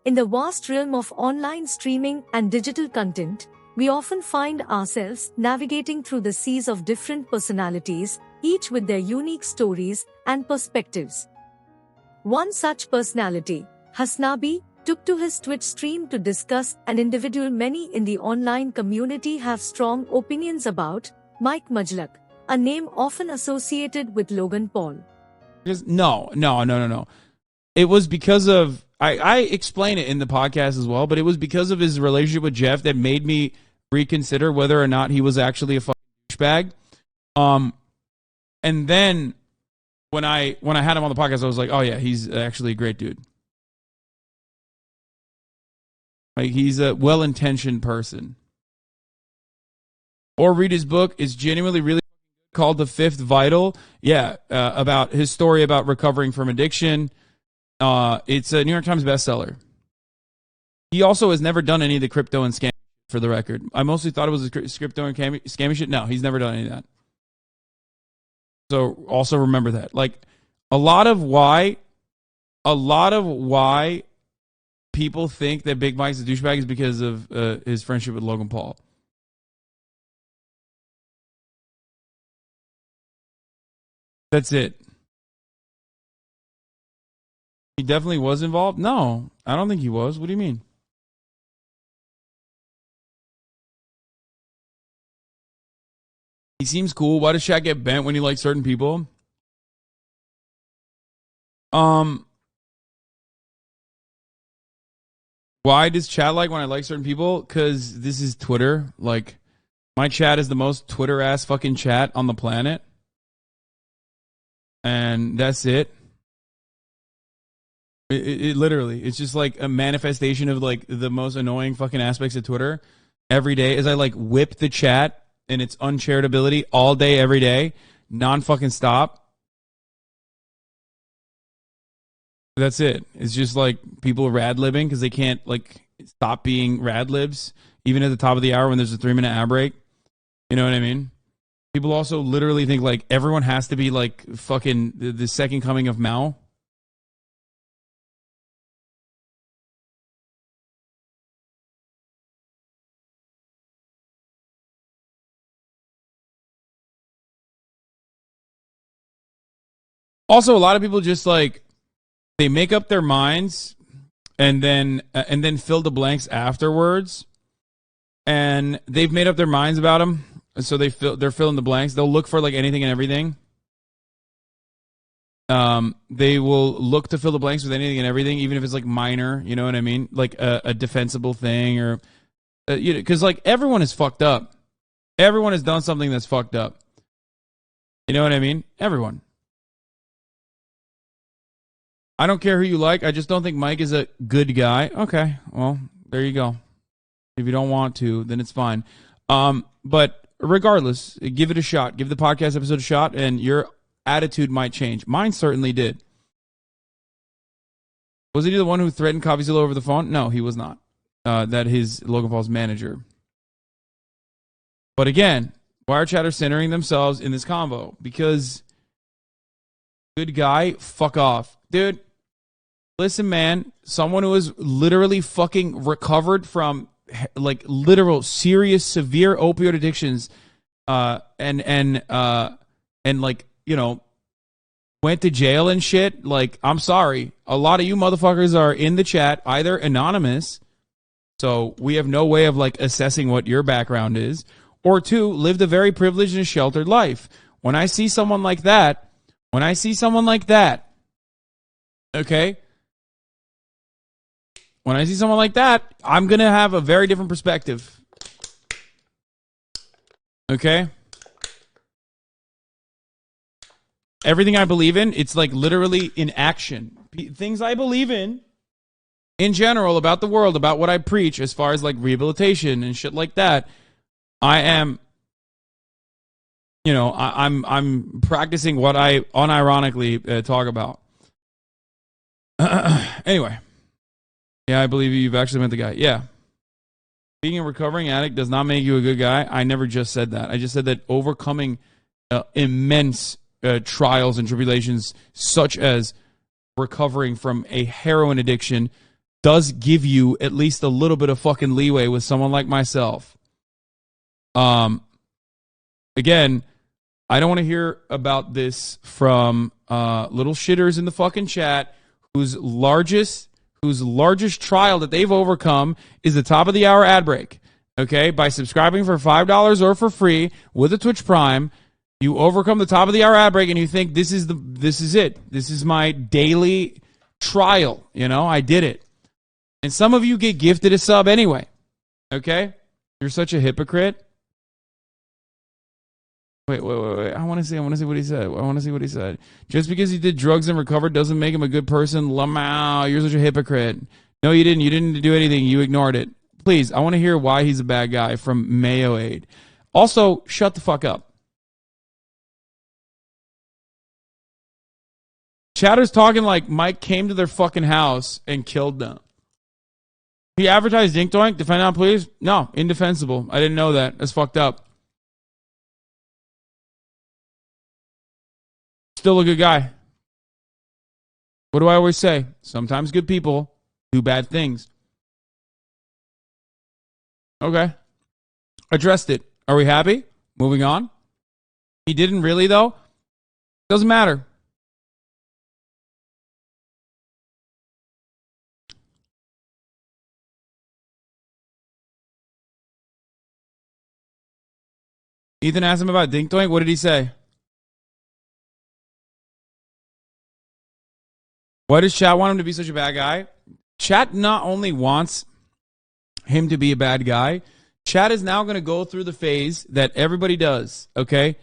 In the vast realm of online streaming and digital content, we often find ourselves navigating through the seas of different personalities, each with their unique stories and perspectives. One such personality, Hasanabi, took to his Twitch stream to discuss an individual many in the online community have strong opinions about, Majlak, a name often associated with Logan Paul. No. It was because of, I explain it in the podcast as well, but it was because of his relationship with Jeff that made me reconsider whether or not he was actually a fucking douchebag. And then when I had him on the podcast, I was like, oh yeah, he's actually a great dude. Like, he's a well-intentioned person. Or read his book. It's genuinely really called The Fifth Vital. Yeah, about his story about recovering from addiction. It's a New York Times bestseller. He also has never done any of the crypto and scam, for the record. I mostly thought it was crypto and scammy shit. No, he's never done any of that. So also remember that. Like, a lot of why people think that Big Mike's a douchebag is because of his friendship with Logan Paul. That's it. He definitely was involved? No, I don't think he was. What do you mean? He seems cool. Why does Shaq get bent when he likes certain people? Why does chat like when I like certain people? Because this is Twitter. Like, my chat is the most Twitter-ass fucking chat on the planet. And that's it. It literally, it's just like a manifestation of like the most annoying fucking aspects of Twitter every day as I like whip the chat and its uncharitability all day, every day, non-fucking stop. That's it. It's just like people rad-libbing because they can't like stop being rad-libs even at the top of the hour when there's a 3-minute ad break. You know what I mean? People also literally think like everyone has to be like fucking the second coming of Mao. Also, a lot of people just like they make up their minds and then fill the blanks afterwards. And they've made up their minds about them, so they're filling the blanks. They'll look for like anything and everything. They will look to fill the blanks with anything and everything, even if it's like minor. You know what I mean? Like a defensible thing, or because like everyone is fucked up. Everyone has done something that's fucked up. You know what I mean? Everyone. I don't care who you like. I just don't think Mike is a good guy. Okay, well, there you go. If you don't want to, then it's fine. But regardless, give it a shot. Give the podcast episode a shot, and your attitude might change. Mine certainly did. Was he the one who threatened Coffeezilla over the phone? No, he was not. That is Logan Paul's manager. But again, why are chatters centering themselves in this convo? Because good guy, fuck off. Dude, listen, man, someone who is literally fucking recovered from like literal serious severe opioid addictions and like, you know, went to jail and shit. Like, I'm sorry, a lot of you motherfuckers are in the chat either anonymous, so we have no way of like assessing what your background is, or two, lived a very privileged and sheltered life. When I see someone like that, okay, when I see someone like that, I'm going to have a very different perspective. Okay? Everything I believe in, it's like literally in action. Things I believe in general, about the world, about what I preach, as far as like rehabilitation and shit like that, I am, you know, I'm practicing what I unironically talk about. Anyway. Yeah, I believe you've actually met the guy. Yeah. Being a recovering addict does not make you a good guy. I never just said that. I just said that overcoming immense trials and tribulations, such as recovering from a heroin addiction, does give you at least a little bit of fucking leeway with someone like myself. Again, I don't want to hear about this from little shitters in the fucking chat whose largest trial that they've overcome is the top of the hour ad break. Okay, by subscribing for $5 or for free with a Twitch Prime, you overcome the top of the hour ad break, and you think this is it. This is my daily trial. You know, I did it. And some of you get gifted a sub anyway. Okay, you're such a hypocrite. Wait. I want to see what he said. Just because he did drugs and recovered doesn't make him a good person. Lamau, you're such a hypocrite. No, you didn't. You didn't do anything. You ignored it. Please, I want to hear why he's a bad guy from Mayo Aid. Also, shut the fuck up. Chatter's talking like Mike came to their fucking house and killed them. He advertised Dink Doink. Defend now, please. No, indefensible. I didn't know that. That's fucked up. Still a good guy. What do I always say? Sometimes good people do bad things. Okay. Addressed it. Are we happy? Moving on. He didn't really, though. Doesn't matter. Ethan asked him about Dink Doink. What did he say? Why does chat want him to be such a bad guy? Chat not only wants him to be a bad guy, chat is now going to go through the phase that everybody does, okay?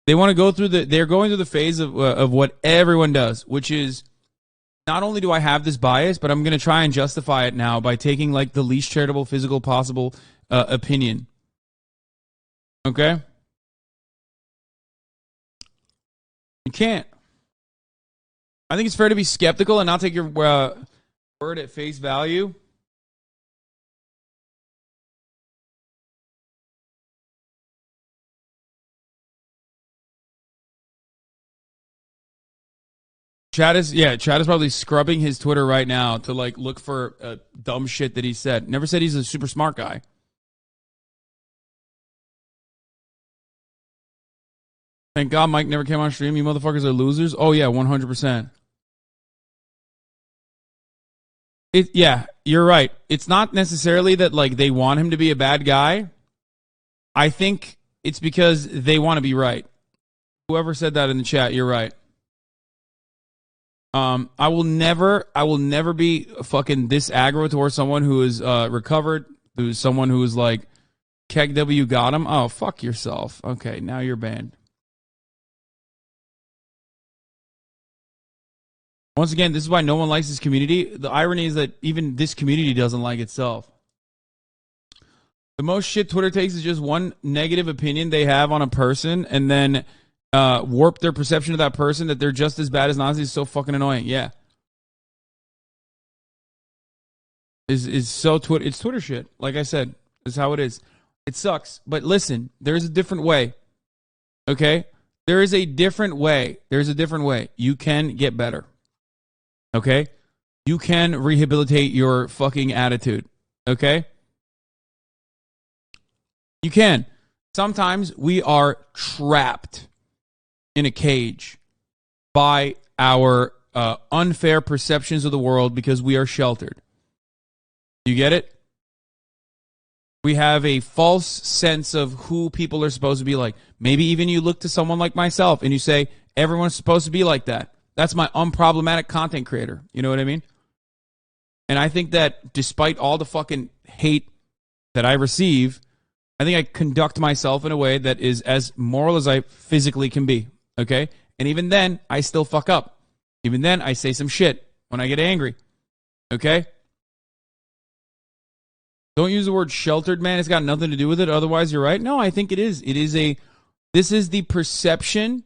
They're going through the phase of what everyone does, which is not only do I have this bias, but I'm going to try and justify it now by taking like the least charitable physical possible opinion. Okay? You can't. I think it's fair to be skeptical and not take your word at face value. Chad is probably scrubbing his Twitter right now to like look for dumb shit that he said. Never said he's a super smart guy. Thank God Mike never came on stream. You motherfuckers are losers. Oh yeah, 100%. Yeah, you're right. It's not necessarily that like they want him to be a bad guy. I think it's because they want to be right. Whoever said that in the chat, you're right. I will never be fucking this aggro towards someone who is recovered, who's someone who is like, Keg W got him. Oh, fuck yourself. Okay, now you're banned. Once again, this is why no one likes this community. The irony is that even this community doesn't like itself. The most shit Twitter takes is just one negative opinion they have on a person and then warp their perception of that person that they're just as bad as Nazi. Is so fucking annoying. Yeah. It's Twitter shit. Like I said, it's how it is. It sucks. But listen, there's a different way. Okay? There is a different way. There's a different way. You can get better. Okay? You can rehabilitate your fucking attitude. Okay? You can. Sometimes we are trapped in a cage by our unfair perceptions of the world because we are sheltered. You get it? We have a false sense of who people are supposed to be like. Maybe even you look to someone like myself and you say, everyone's supposed to be like that. That's my unproblematic content creator. You know what I mean? And I think that despite all the fucking hate that I receive, I think I conduct myself in a way that is as moral as I physically can be. Okay? And even then, I still fuck up. Even then, I say some shit when I get angry. Okay? Don't use the word sheltered, man. It's got nothing to do with it. Otherwise, you're right. No, I think it is. This is the perception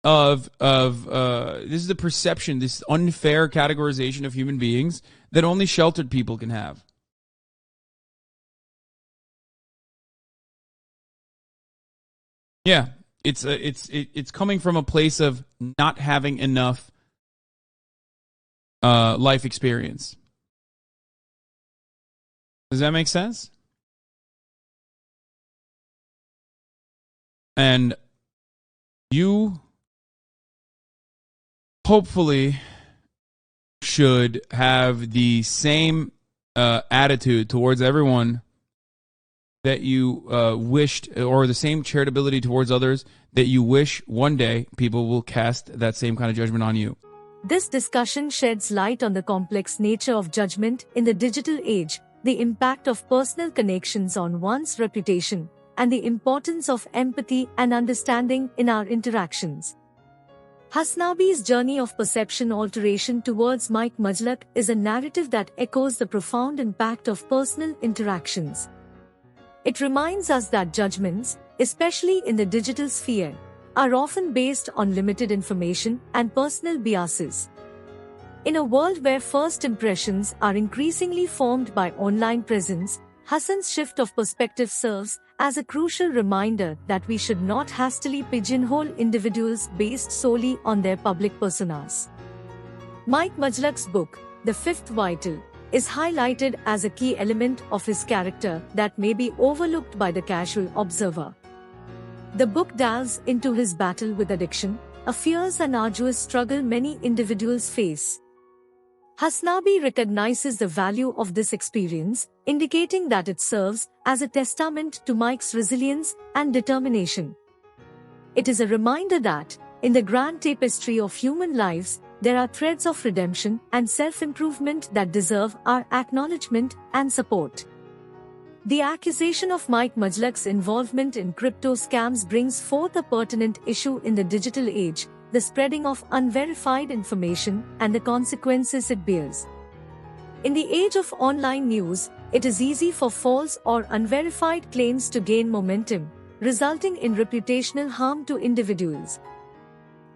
of this unfair categorization of human beings that only sheltered people can have. Yeah, it's coming from a place of not having enough life experience. Does that make sense? And you hopefully should have the same attitude towards everyone that you wished, or the same charitability towards others that you wish one day people will cast that same kind of judgment on you. This discussion sheds light on the complex nature of judgment in the digital age, the impact of personal connections on one's reputation, and the importance of empathy and understanding in our interactions. Hasanabi's journey of perception alteration towards Majlak is a narrative that echoes the profound impact of personal interactions. It reminds us that judgments, especially in the digital sphere, are often based on limited information and personal biases. In a world where first impressions are increasingly formed by online presence, Hassan's shift of perspective serves as a crucial reminder that we should not hastily pigeonhole individuals based solely on their public personas. Majlak's book, The Fifth Vital, is highlighted as a key element of his character that may be overlooked by the casual observer. The book delves into his battle with addiction, a fierce and arduous struggle many individuals face. Hasanabi recognizes the value of this experience, indicating that it serves as a testament to Mike's resilience and determination. It is a reminder that, in the grand tapestry of human lives, there are threads of redemption and self-improvement that deserve our acknowledgement and support. The accusation of Majlak's involvement in crypto scams brings forth a pertinent issue in the digital age: the spreading of unverified information and the consequences it bears. In the age of online news, it is easy for false or unverified claims to gain momentum, resulting in reputational harm to individuals.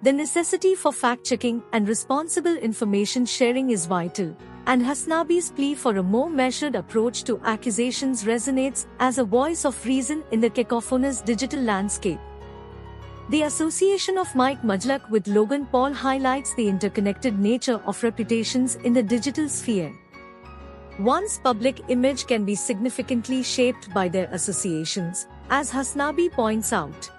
The necessity for fact-checking and responsible information sharing is vital, and Hasanabi's plea for a more measured approach to accusations resonates as a voice of reason in the cacophonous digital landscape. The association of Majlak with Logan Paul highlights the interconnected nature of reputations in the digital sphere. One's public image can be significantly shaped by their associations, as Hasanabi points out.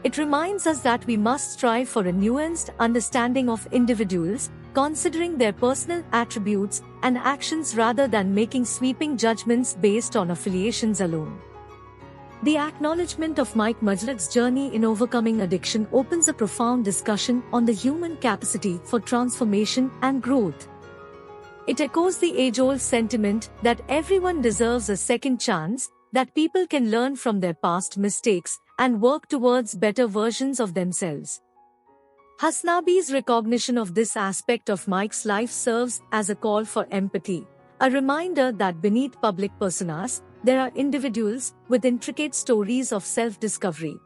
It reminds us that we must strive for a nuanced understanding of individuals, considering their personal attributes and actions rather than making sweeping judgments based on affiliations alone. The acknowledgement of Majlak's journey in overcoming addiction opens a profound discussion on the human capacity for transformation and growth. It echoes the age-old sentiment that everyone deserves a second chance, that people can learn from their past mistakes and work towards better versions of themselves. Hasanabi's recognition of this aspect of Mike's life serves as a call for empathy, a reminder that beneath public personas, there are individuals with intricate stories of self-discovery.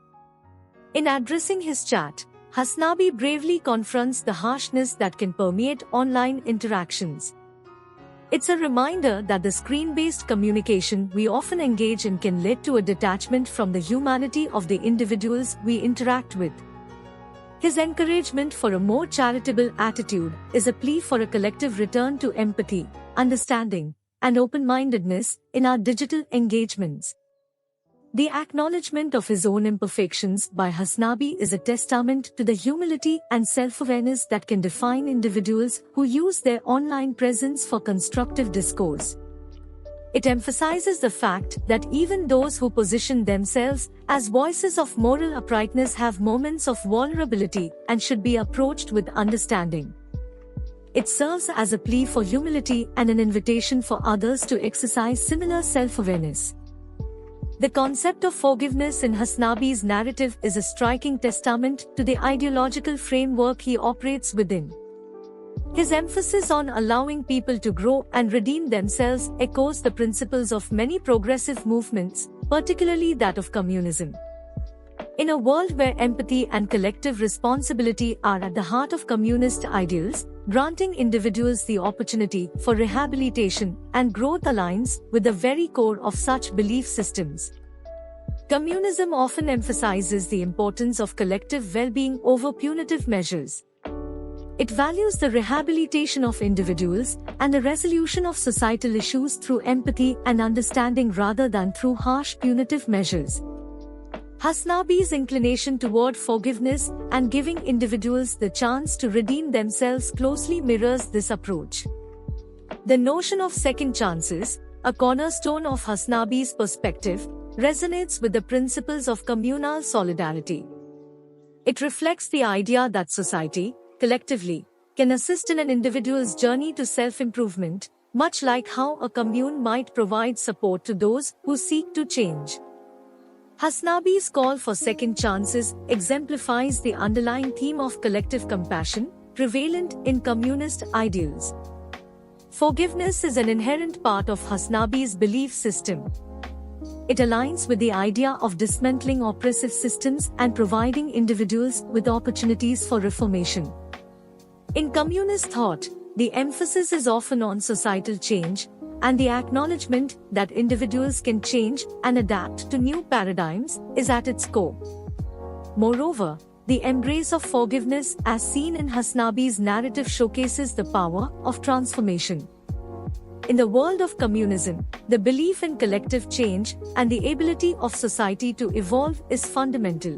In addressing his chat, Hasanabi bravely confronts the harshness that can permeate online interactions. It's a reminder that the screen-based communication we often engage in can lead to a detachment from the humanity of the individuals we interact with. His encouragement for a more charitable attitude is a plea for a collective return to empathy, understanding, and open-mindedness in our digital engagements. The acknowledgement of his own imperfections by Hasanabi is a testament to the humility and self-awareness that can define individuals who use their online presence for constructive discourse. It emphasizes the fact that even those who position themselves as voices of moral uprightness have moments of vulnerability and should be approached with understanding. It serves as a plea for humility and an invitation for others to exercise similar self-awareness. The concept of forgiveness in Hasanabi's narrative is a striking testament to the ideological framework he operates within. His emphasis on allowing people to grow and redeem themselves echoes the principles of many progressive movements, particularly that of communism. In a world where empathy and collective responsibility are at the heart of communist ideals, granting individuals the opportunity for rehabilitation and growth aligns with the very core of such belief systems. Communism often emphasizes the importance of collective well-being over punitive measures. It values the rehabilitation of individuals and the resolution of societal issues through empathy and understanding rather than through harsh punitive measures. Hasanabi's inclination toward forgiveness and giving individuals the chance to redeem themselves closely mirrors this approach. The notion of second chances, a cornerstone of Hasanabi's perspective, resonates with the principles of communal solidarity. It reflects the idea that society, collectively, can assist in an individual's journey to self-improvement, much like how a commune might provide support to those who seek to change. Hasanabi's call for second chances exemplifies the underlying theme of collective compassion, prevalent in communist ideals. Forgiveness is an inherent part of Hasanabi's belief system. It aligns with the idea of dismantling oppressive systems and providing individuals with opportunities for reformation. In communist thought, the emphasis is often on societal change, and the acknowledgement that individuals can change and adapt to new paradigms is at its core. Moreover, the embrace of forgiveness as seen in Hasanabi's narrative showcases the power of transformation. In the world of communism, the belief in collective change and the ability of society to evolve is fundamental.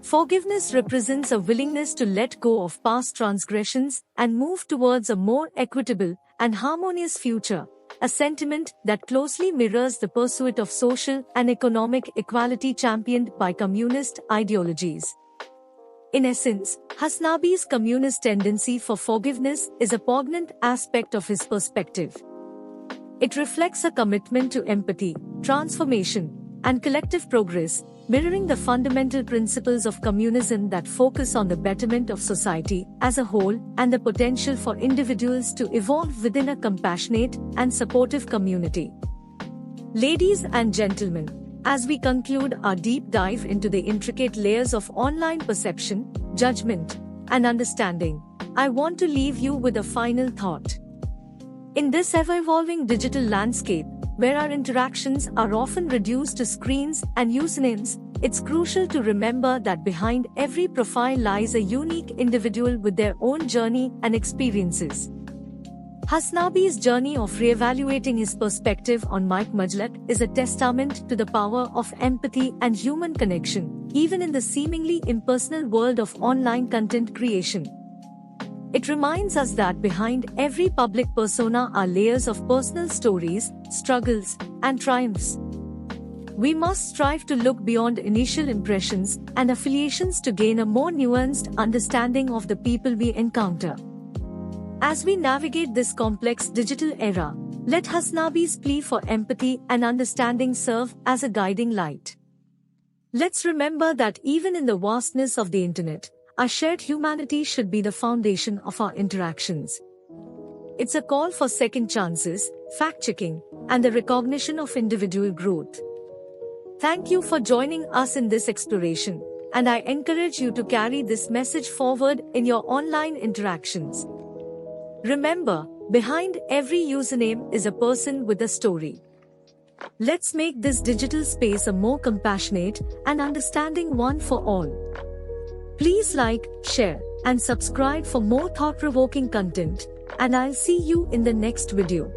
Forgiveness represents a willingness to let go of past transgressions and move towards a more equitable and harmonious future, a sentiment that closely mirrors the pursuit of social and economic equality championed by communist ideologies. In essence, Hasanabi's communist tendency for forgiveness is a poignant aspect of his perspective. It reflects a commitment to empathy, transformation, and collective progress, mirroring the fundamental principles of communism that focus on the betterment of society as a whole and the potential for individuals to evolve within a compassionate and supportive community. Ladies and gentlemen, as we conclude our deep dive into the intricate layers of online perception, judgment, and understanding, I want to leave you with a final thought. In this ever-evolving digital landscape, where our interactions are often reduced to screens and usernames, it's crucial to remember that behind every profile lies a unique individual with their own journey and experiences. Hasanabi's journey of re-evaluating his perspective on Majlak is a testament to the power of empathy and human connection, even in the seemingly impersonal world of online content creation. It reminds us that behind every public persona are layers of personal stories, struggles, and triumphs. We must strive to look beyond initial impressions and affiliations to gain a more nuanced understanding of the people we encounter. As we navigate this complex digital era, let Hasanabi's plea for empathy and understanding serve as a guiding light. Let's remember that even in the vastness of the internet, our shared humanity should be the foundation of our interactions. It's a call for second chances, fact-checking, and the recognition of individual growth. Thank you for joining us in this exploration, and I encourage you to carry this message forward in your online interactions. Remember, behind every username is a person with a story. Let's make this digital space a more compassionate and understanding one for all. Please like, share, and subscribe for more thought-provoking content, and I'll see you in the next video.